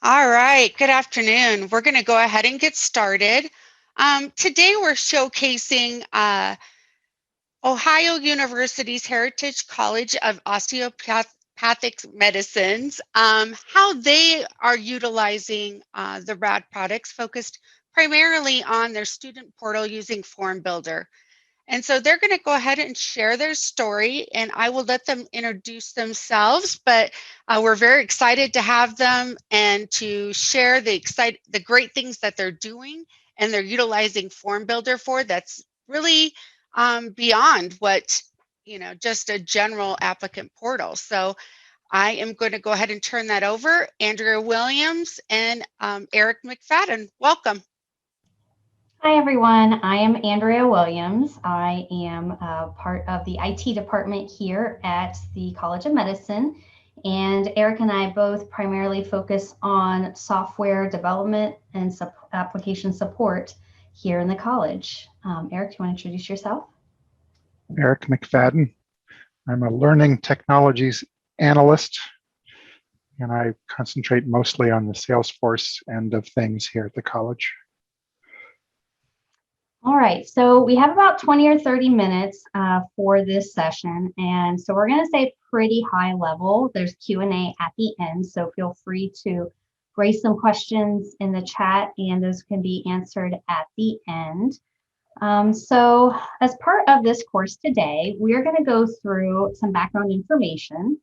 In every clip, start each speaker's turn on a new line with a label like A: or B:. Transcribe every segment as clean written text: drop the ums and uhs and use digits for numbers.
A: All right, good afternoon. We're going to go ahead and get started. Today we're showcasing Ohio University's Heritage College of Osteopathic Medicines, how they are utilizing the RAD products focused primarily on their student portal using FormBuilder. And so they're going to go ahead and share their story, and I will let them introduce themselves. But we're very excited to have them and to share the great things that they're doing and they're utilizing FormBuilder for. That's really beyond what just a general applicant portal. So I am going to go ahead and turn that over. Andrea Williams and Eric McFadden, welcome.
B: Hi, everyone. I am Andrea Williams. I am part of the IT department here at the College of Medicine. And Eric and I both primarily focus on software development and application support here in the college. Eric, do you want to introduce yourself?
C: Eric McFadden. I'm a learning technologies analyst, and I concentrate mostly on the Salesforce end of things here at the college.
B: All right, so we have about 20 or 30 minutes for this session, and so we're going to stay pretty high level. There's Q&A at the end, so feel free to raise some questions in the chat, and those can be answered at the end. So as part of this course today, we're going to go through some background information.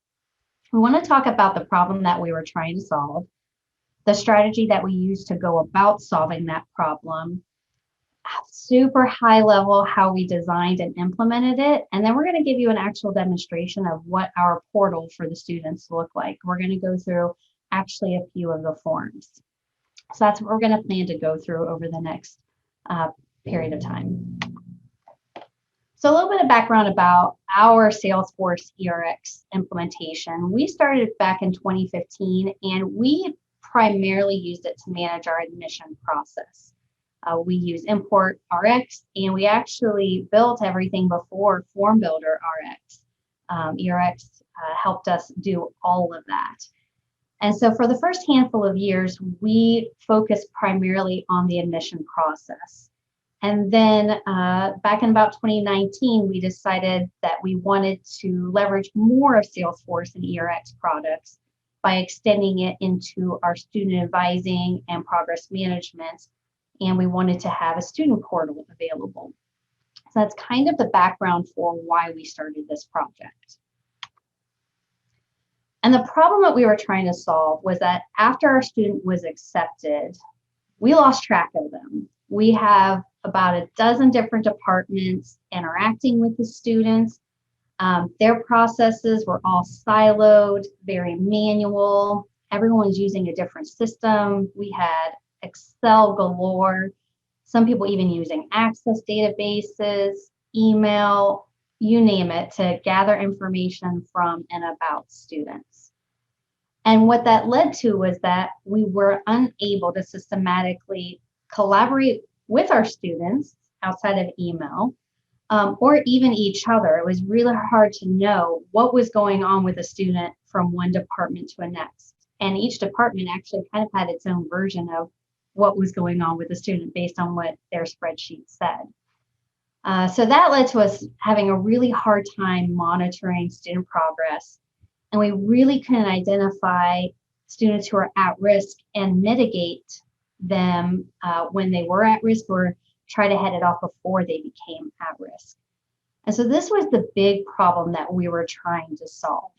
B: We want to talk about the problem that we were trying to solve, the strategy that we used to go about solving that problem, super high level how we designed and implemented it, and then we're going to give you an actual demonstration of what our portal for the students look like. We're going to go through actually a few of the forms. So that's what we're going to plan to go through over the next period of time. So a little bit of background about our Salesforce ERX implementation. We started back in 2015, and we primarily used it to manage our admission process. We use Import Rx, and we actually built everything before FormBuilder Rx. ERX helped us do all of that. And so for the first handful of years, we focused primarily on the admission process. And then back in about 2019, we decided that we wanted to leverage more of Salesforce and ERX products by extending it into our student advising and progress management. And we wanted to have a student portal available. So that's kind of the background for why we started this project. And the problem that we were trying to solve was that after our student was accepted, we lost track of them. We have about a dozen different departments interacting with the students. Their processes were all siloed, very manual. Everyone's using a different system. We had Excel galore, some people even using Access databases, email, you name it, to gather information from and about students. And what that led to was that we were unable to systematically collaborate with our students outside of email, or even each other. It was really hard to know what was going on with a student from one department to the next. And each department actually kind of had its own version of what was going on with the student based on what their spreadsheet said. So that led to us having a really hard time monitoring student progress. And we really couldn't identify students who are at risk and mitigate them when they were at risk, or try to head it off before they became at risk. And so this was the big problem that we were trying to solve.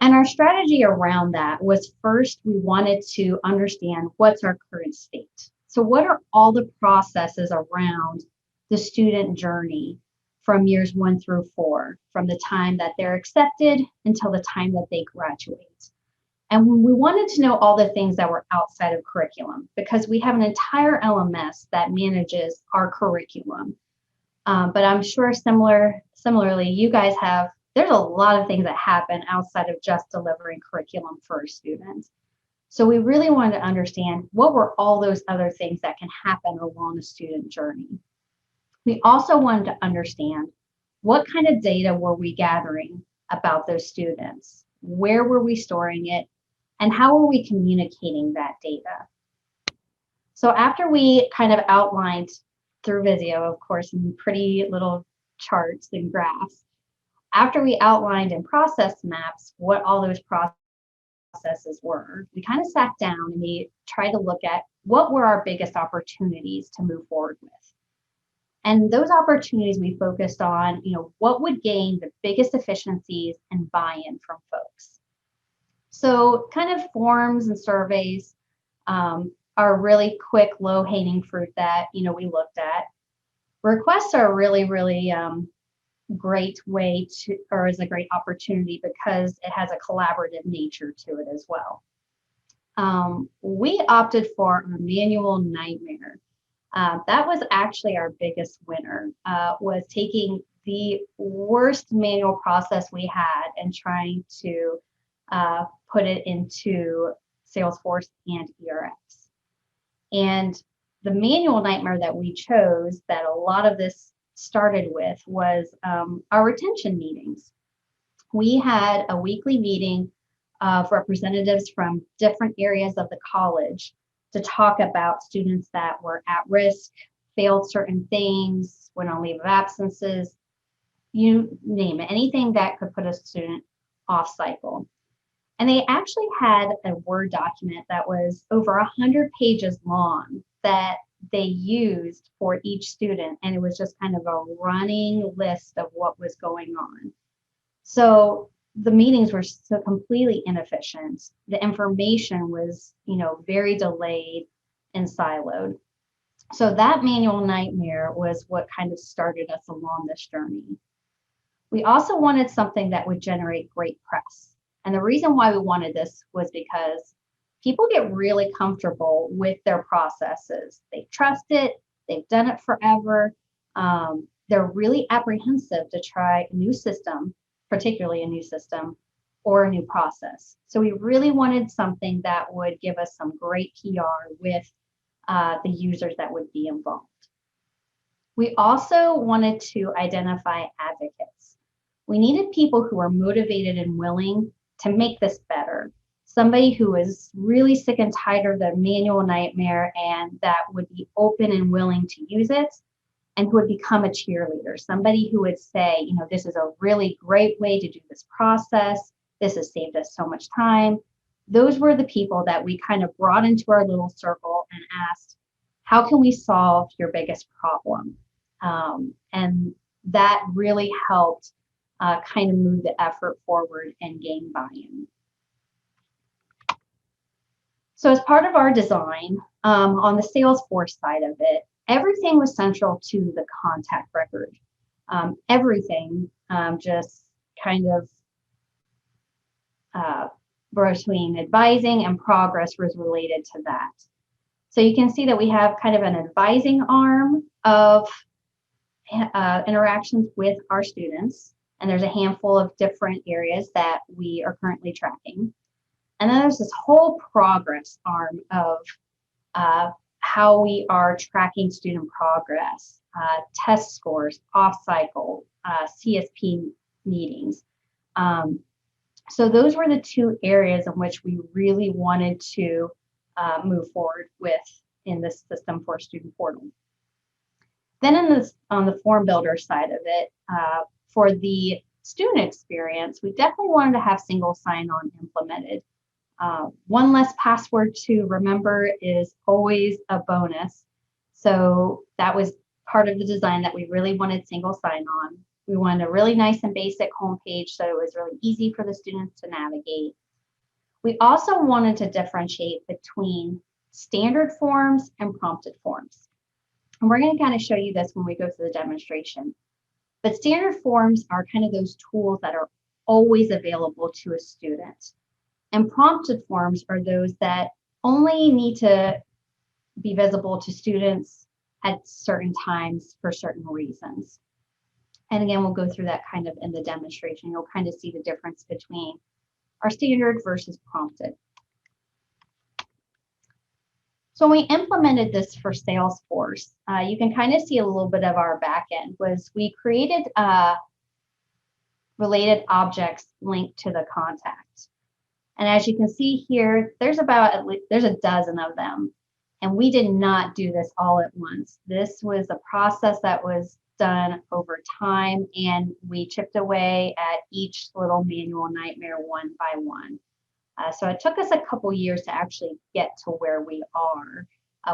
B: And our strategy around that was, first, we wanted to understand what's our current state. So what are all the processes around the student journey from years 1 through 4, from the time that they're accepted until the time that they graduate? And we wanted to know all the things that were outside of curriculum, because we have an entire LMS that manages our curriculum. But I'm sure similarly, you guys have, there's a lot of things that happen outside of just delivering curriculum for our students. So we really wanted to understand what were all those other things that can happen along the student journey. We also wanted to understand what kind of data were we gathering about those students? Where were we storing it? And how are we communicating that data? So after we kind of outlined through Visio, of course, in pretty little charts and graphs, after we outlined in process maps what all those processes were, we kind of sat down and we tried to look at what were our biggest opportunities to move forward with. And those opportunities we focused on, what would gain the biggest efficiencies and buy-in from folks. So kind of forms and surveys are really quick, low-hanging fruit that, we looked at. Requests are really, really great way to, or is a great opportunity because it has a collaborative nature to it as well. We opted for a manual nightmare. That was actually our biggest winner, was taking the worst manual process we had and trying to put it into Salesforce and ERX. And the manual nightmare that we chose, that a lot of this started with, was our retention meetings. We had a weekly meeting of representatives from different areas of the college to talk about students that were at risk, failed certain things, went on leave of absences, you name it, anything that could put a student off cycle. And they actually had a Word document that was over 100 pages long that they used for each student. And it was just kind of a running list of what was going on. So the meetings were so completely inefficient. The information was, very delayed and siloed. So that manual nightmare was what kind of started us along this journey. We also wanted something that would generate great press. And the reason why we wanted this was because people get really comfortable with their processes. They trust it, they've done it forever. They're really apprehensive to try a new system, particularly a new system or a new process. So we really wanted something that would give us some great PR with the users that would be involved. We also wanted to identify advocates. We needed people who are motivated and willing to make this better. Somebody who is really sick and tired of the manual nightmare and that would be open and willing to use it, and who would become a cheerleader. Somebody who would say, this is a really great way to do this process. This has saved us so much time. Those were the people that we kind of brought into our little circle and asked, how can we solve your biggest problem? And that really helped kind of move the effort forward and gain buy-in. So as part of our design, on the Salesforce side of it, everything was central to the contact record. Everything just kind of between advising and progress was related to that. So you can see that we have kind of an advising arm of interactions with our students. And there's a handful of different areas that we are currently tracking. And then there's this whole progress arm of how we are tracking student progress, test scores, off-cycle, CSP meetings. So those were the two areas in which we really wanted to move forward with in this system for Student Portal. Then on the FormBuilder side of it, for the student experience, we definitely wanted to have single sign-on implemented. One less password to remember is always a bonus. So that was part of the design, that we really wanted single sign-on. We wanted a really nice and basic homepage so it was really easy for the students to navigate. We also wanted to differentiate between standard forms and prompted forms. And we're going to kind of show you this when we go through the demonstration. But standard forms are kind of those tools that are always available to a student. And prompted forms are those that only need to be visible to students at certain times for certain reasons. And again, we'll go through that kind of in the demonstration. You'll kind of see the difference between our standard versus prompted. So when we implemented this for Salesforce, you can kind of see a little bit of our back end was we created related objects linked to the contact. And as you can see here, there's there's a dozen of them. And we did not do this all at once. This was a process that was done over time, and we chipped away at each little manual nightmare one by one. So it took us a couple years to actually get to where we are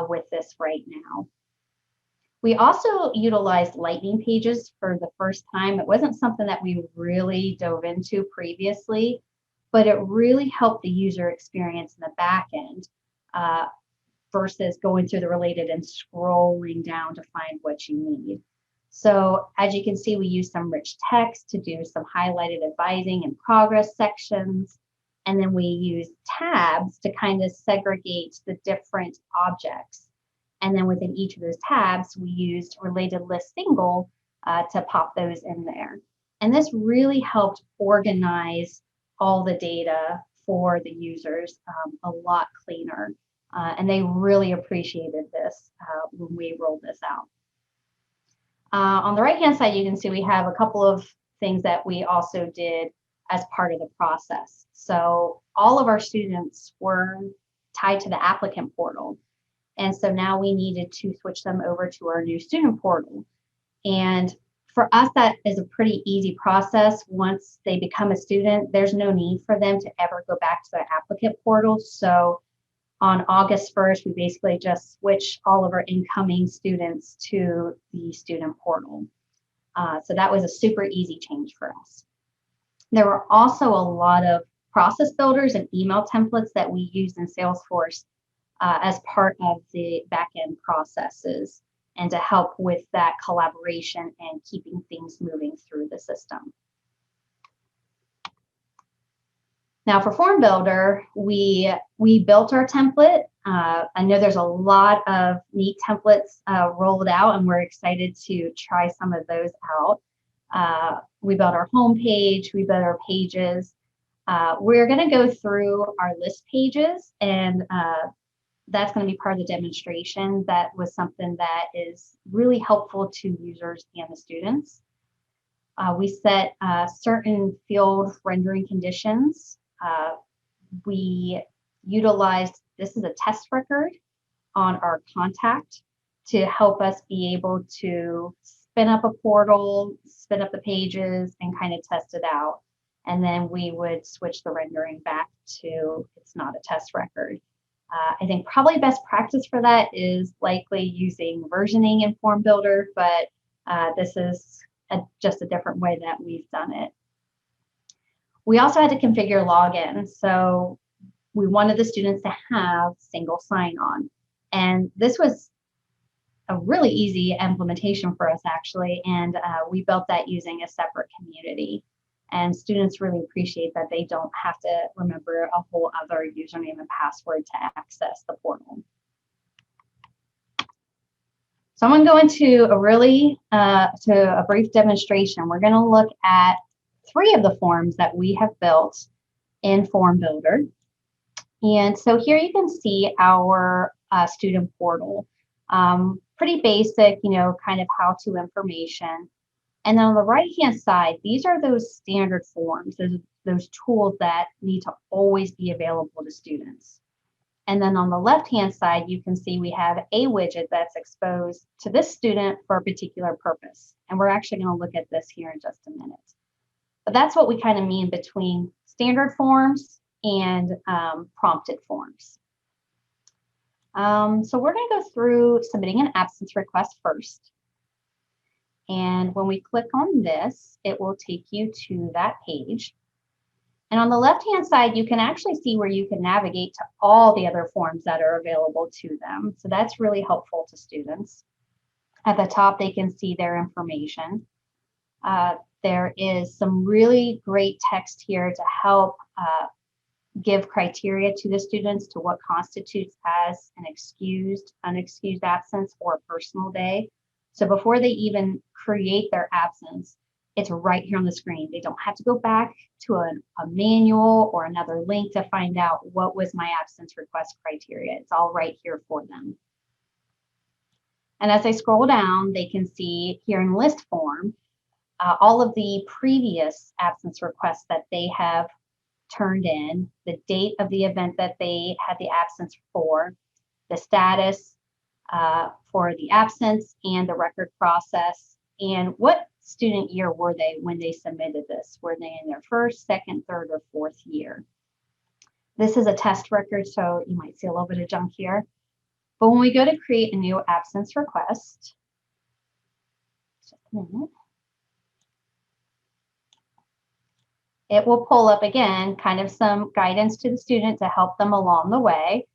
B: with this right now. We also utilized lightning pages for the first time. It wasn't something that we really dove into previously, but it really helped the user experience in the back end versus going through the related and scrolling down to find what you need. So as you can see, we use some rich text to do some highlighted advising and progress sections. And then we use tabs to kind of segregate the different objects. And then within each of those tabs, we used related list single to pop those in there. And this really helped organize all the data for the users a lot cleaner. And they really appreciated this when we rolled this out. On the right-hand side, you can see we have a couple of things that we also did as part of the process. So all of our students were tied to the applicant portal. And so now we needed to switch them over to our new student portal. And for us, that is a pretty easy process. Once they become a student, there's no need for them to ever go back to the applicant portal. So on August 1st, we basically just switched all of our incoming students to the student portal. So that was a super easy change for us. There were also a lot of process builders and email templates that we used in Salesforce as part of the backend processes and to help with that collaboration and keeping things moving through the system. Now for FormBuilder, we built our template. I know there's a lot of neat templates rolled out, and we're excited to try some of those out. We built our home page, we built our pages. We're going to go through our list pages, and that's going to be part of the demonstration. That was something that is really helpful to users and the students. We set certain field rendering conditions. We utilized, this is a test record on our contact to help us be able to spin up a portal, spin up the pages, and kind of test it out. And then we would switch the rendering back to it's not a test record. I think probably best practice for that is likely using versioning in FormBuilder, but this is just a different way that we've done it. We also had to configure login. So we wanted the students to have single sign-on. And this was a really easy implementation for us, actually. And we built that using a separate community. And students really appreciate that they don't have to remember a whole other username and password to access the portal. So I'm going to go into a brief demonstration. We're going to look at 3 of the forms that we have built in FormBuilder. And so here you can see our student portal. Pretty basic, kind of how-to information. And then on the right-hand side, these are those standard forms, those tools that need to always be available to students. And then on the left-hand side, you can see we have a widget that's exposed to this student for a particular purpose. And we're actually going to look at this here in just a minute. But that's what we kind of mean between standard forms and prompted forms. So we're going to go through submitting an absence request first. And when we click on this, it will take you to that page. And on the left-hand side, you can actually see where you can navigate to all the other forms that are available to them. So that's really helpful to students. At the top, they can see their information. There is some really great text here to help give criteria to the students to what constitutes as an excused, unexcused absence or a personal day. So before they even create their absence, it's right here on the screen. They don't have to go back to a manual or another link to find out what was my absence request criteria. It's all right here for them. And as they scroll down, they can see here in list form, all of the previous absence requests that they have turned in, the date of the event that they had the absence for, the status for the absence and the record process, and what student year were they when they submitted this? Were they in their first, second, third, or fourth year? This is a test record, so you might see a little bit of junk here. But when we go to create a new absence request, just a minute, it will pull up again kind of some guidance to the student to help them along the way.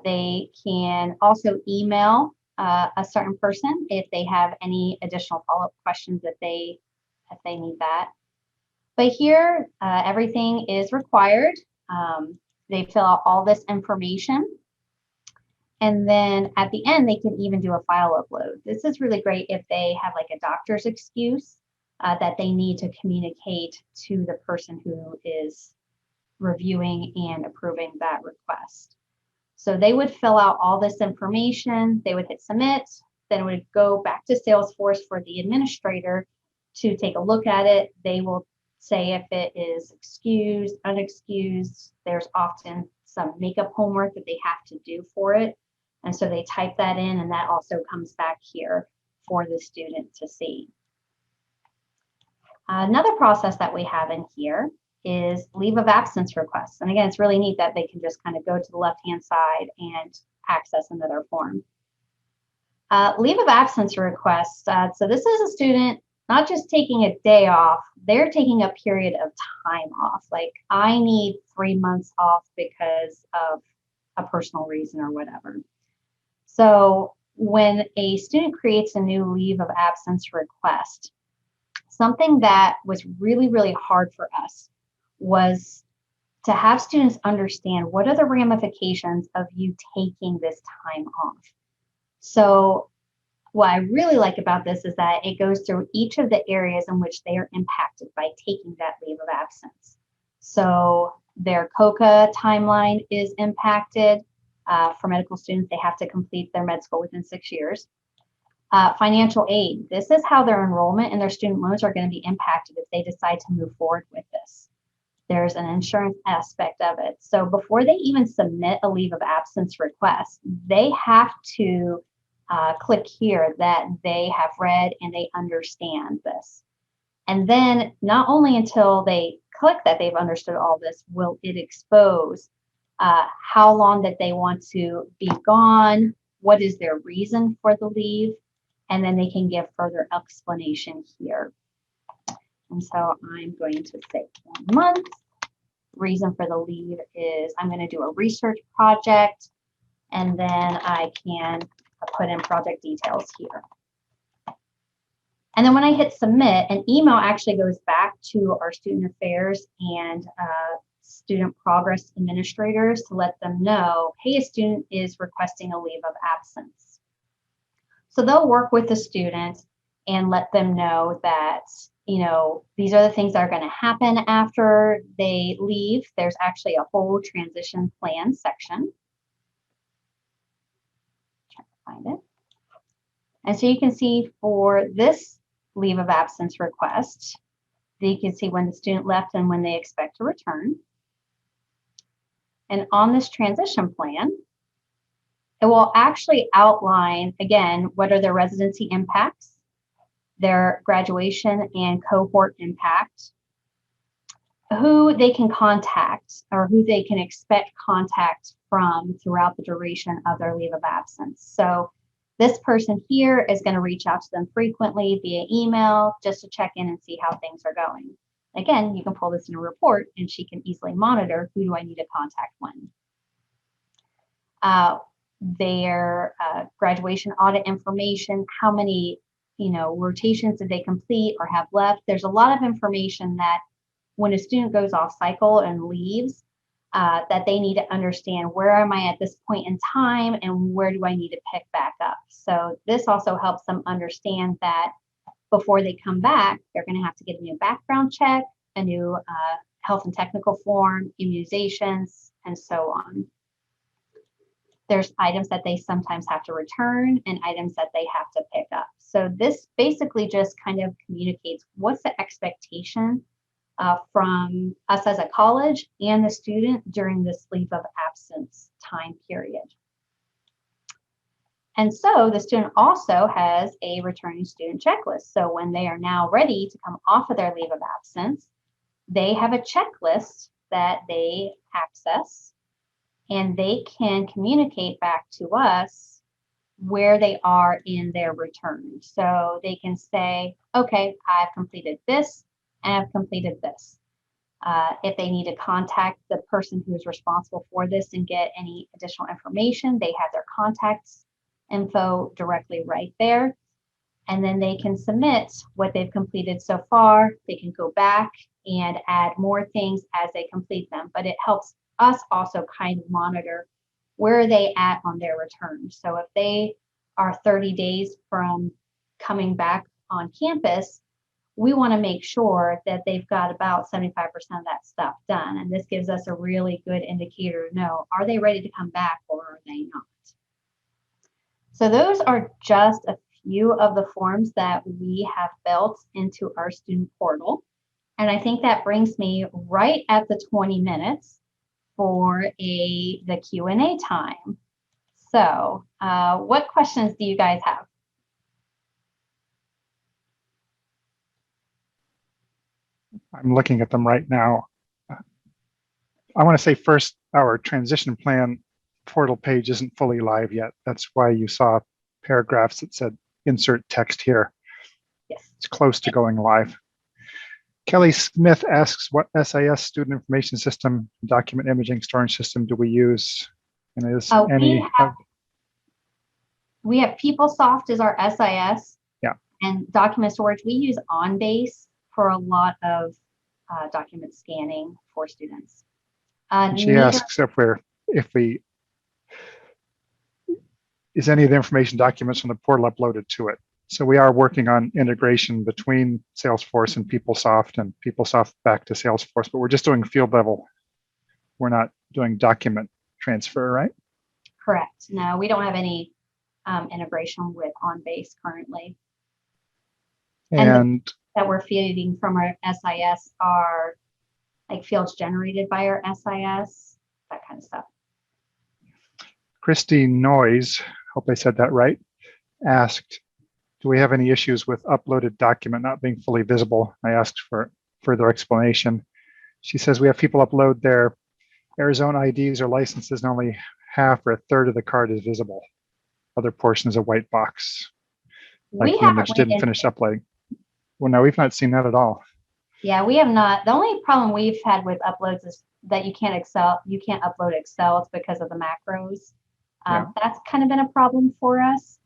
B: They can also email a certain person if they have any additional follow-up questions if they need that. But here, everything is required. They fill out all this information. And then at the end, they can even do a file upload. This is really great if they have like a doctor's excuse that they need to communicate to the person who is reviewing and approving that request. So they would fill out all this information, they would hit submit, then it would go back to Salesforce for the administrator to take a look at it. They will say if it is excused, unexcused. There's often some makeup homework that they have to do for it. And so they type that in, and that also comes back here for the student to see. Another process that we have in here is leave of absence requests. And again, it's really neat that they can just kind of go to the left-hand side and access another form. Leave of absence requests. So this is a student not just taking a day off, they're taking a period of time off. Like, I need 3 months off because of a personal reason or whatever. So when a student creates a new leave of absence request, something that was really, really hard for us was to have students understand what are the ramifications of you taking this time off. So what I really like about this is that it goes through each of the areas in which they are impacted by taking that leave of absence. So their COCA timeline is impacted. For medical students, they have to complete their med school within 6 years. Financial aid. This is how their enrollment and their student loans are going to be impacted if they decide to move forward with this. There's an insurance aspect of it. So before they even submit a leave of absence request, they have to click here that they have read and they understand this. And then not only until they click that they've understood all this, will it expose how long that they want to be gone, what is their reason for the leave, and then they can give further explanation here. And so I'm going to say 1 month. Reason for the leave is I'm going to do a research project, and then I can put in project details here. And then when I hit submit, an email actually goes back to our student affairs and student progress administrators to let them know, hey, a student is requesting a leave of absence. So they'll work with the student and let them know that, you know, these are the things that are going to happen after they leave. There's actually a whole transition plan section. Trying to find it. And so you can see for this leave of absence request, you can see when the student left and when they expect to return. And on this transition plan, it will actually outline, again, what are their residency impacts, their graduation and cohort impact, who they can contact or who they can expect contact from throughout the duration of their leave of absence. So this person here is going to reach out to them frequently via email just to check in and see how things are going. Again, you can pull this in a report and she can easily monitor who do I need to contact when. Their graduation audit information, how many rotations did they complete or have left. There's a lot of information that when a student goes off cycle and leaves, that they need to understand where am I at this point in time and where do I need to pick back up. So this also helps them understand that before they come back, they're going to have to get a new background check, a new health and technical form, immunizations, and so on. There's items that they sometimes have to return and items that they have to pick up. So this basically just kind of communicates what's the expectation from us as a college and the student during this leave of absence time period. And so the student also has a returning student checklist. So when they are now ready to come off of their leave of absence, they have a checklist that they access, and they can communicate back to us where they are in their return. So they can say, okay, I've completed this and I've completed this. If they need to contact the person who is responsible for this and get any additional information, they have their contacts info directly right there. And then they can submit what they've completed so far. They can go back and add more things as they complete them. But it helps us also kind of monitor where are they at on their return. So if they are 30 days from coming back on campus, we want to make sure that they've got about 75% of that stuff done. And this gives us a really good indicator to know, are they ready to come back or are they not? So those are just a few of the forms that we have built into our student portal. And I think that brings me right at the 20 minutes for the Q&A time. So what questions do you guys have?
C: I'm looking at them right now. I want to say first, our transition plan portal page isn't fully live yet. That's why you saw paragraphs that said insert text here.
B: Yes.
C: It's close to going live. Kelly Smith asks, what SIS student information system, document imaging storage system do we use? And is
B: we have PeopleSoft as our SIS.
C: Yeah. And
B: document storage, we use OnBase for a lot of document scanning for students.
C: She asks is any of the information documents from the portal uploaded to it? So we are working on integration between Salesforce and PeopleSoft and PeopleSoft back to Salesforce, but we're just doing field level. We're not doing document transfer, right?
B: Correct. No, we don't have any integration with OnBase currently. And that we're feeding from our SIS are like fields generated by our SIS, that kind of stuff.
C: Christy Noyes, hope I said that right, asked, do we have any issues with uploaded document not being fully visible? I asked for further explanation. She says we have people upload their Arizona IDs or licenses and only half or a third of the card is visible. Other portion is a white box. Like the image didn't finish uploading. Well, no, we've not seen that at all.
B: Yeah, we have not. The only problem we've had with uploads is that you can't upload Excel. It's because of the macros.
C: Yeah.
B: That's kind of been a problem for us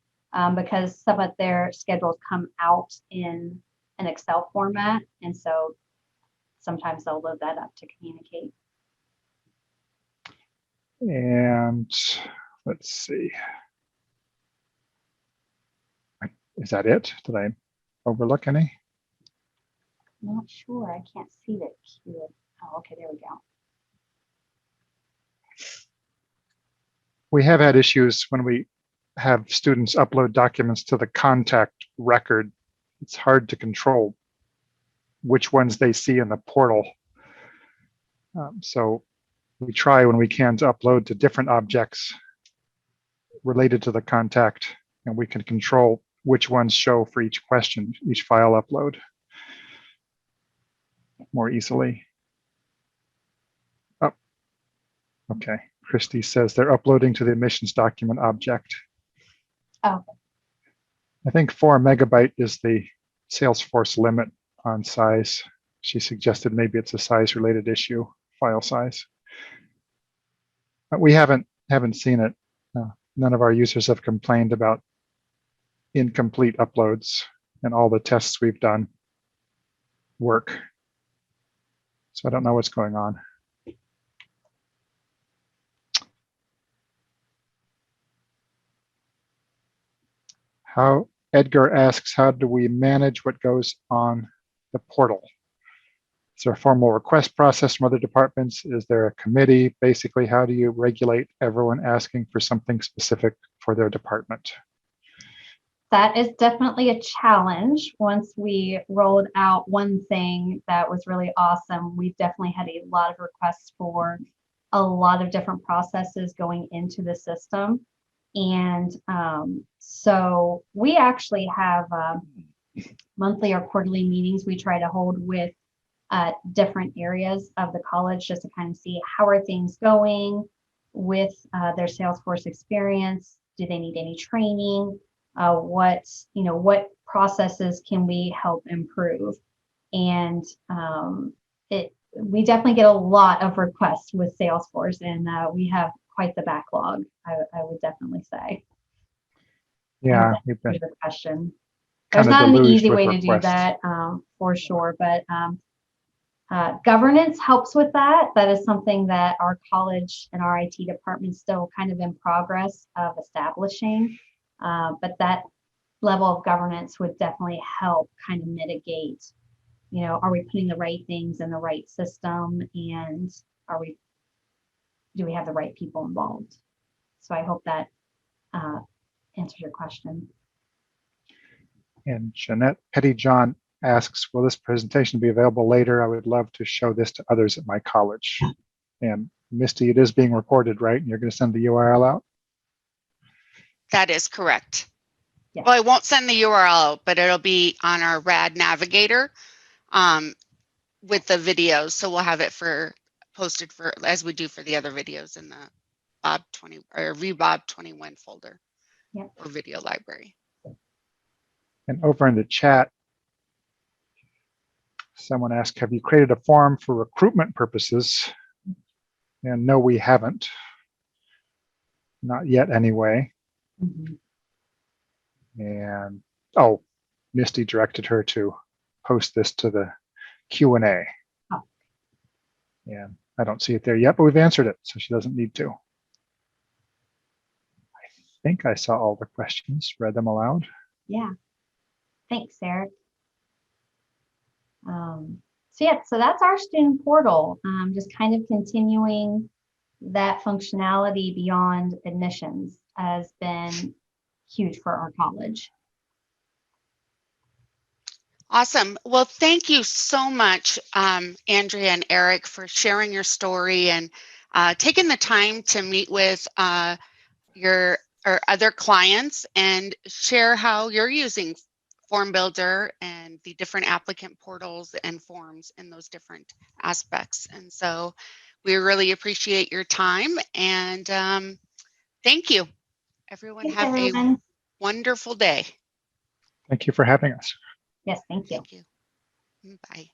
B: because some of their schedules come out in an Excel format. And so sometimes they'll load that up to communicate.
C: And let's see. Is that it? Did I overlook any?
B: Not sure. I can't see that. Oh, okay, there we go.
C: We have had issues when we have students upload documents to the contact record. It's hard to control which ones they see in the portal. So we try when we can to upload to different objects related to the contact, and we can control which ones show for each question, each file upload more easily. Oh, okay. Christy says they're uploading to the admissions document object.
B: Oh.
C: I think 4 megabyte is the Salesforce limit on size. She suggested maybe it's a size related issue, file size. But we haven't seen it. None of our users have complained about incomplete uploads, and all the tests we've done work. So I don't know what's going on. Edgar asks, how do we manage what goes on the portal? Is there a formal request process from other departments? Is there a committee? Basically, how do you regulate everyone asking for something specific for their department?
B: that is definitely a challenge. Once we rolled out one thing that was really awesome, we definitely had a lot of requests for a lot of different processes going into the system. And so we actually have monthly or quarterly meetings we try to hold with different areas of the college just to kind of see how are things going with their Salesforce experience. Do they need any training? What processes can we help improve? And we definitely get a lot of requests with Salesforce, and we have quite the backlog, I would definitely say.
C: Yeah, we've been
B: Good question.
C: kind
B: There's
C: of
B: not an
C: deluged
B: easy
C: with
B: way to do
C: requests.
B: that for sure, but governance helps with that. That is something that our college and our IT department is still kind of in progress of establishing. But that level of governance would definitely help kind of mitigate, are we putting the right things in the right system, and do we have the right people involved? So I hope that answers your question.
C: And Jeanette Pettyjohn asks, will this presentation be available later? I would love to show this to others at my college. And Misty, it is being recorded, right? And you're going to send the URL out?
A: That is correct.
B: Yeah.
A: Well, I won't send the URL, but it'll be on our RAD Navigator with the videos. So we'll have it posted as we do for the other videos in the Bob 20 or VBob 21 folder.
B: Yep.
A: Or video library.
C: And over in the chat, someone asked, have you created a form for recruitment purposes? And no, we haven't. Not yet anyway.
B: Mm-hmm.
C: And oh, Misty directed her to post this to the Q&A.
B: Oh.
C: And I don't see it there yet, but we've answered it, so she doesn't need to. I think I saw all the questions, read them aloud.
B: Yeah. Thanks, Eric. So that's our student portal, just kind of continuing that functionality beyond admissions has been huge for our college.
A: Awesome. Well, thank you so much, Andrea and Eric, for sharing your story and taking the time to meet with your other clients and share how you're using FormBuilder and the different applicant portals and forms in those different aspects. And so we really appreciate your time, and thank you. Everyone
B: Thanks,
A: have
B: everyone.
A: a wonderful day.
C: Thank you for having us.
B: Yes, thank you.
A: Thank you. Bye.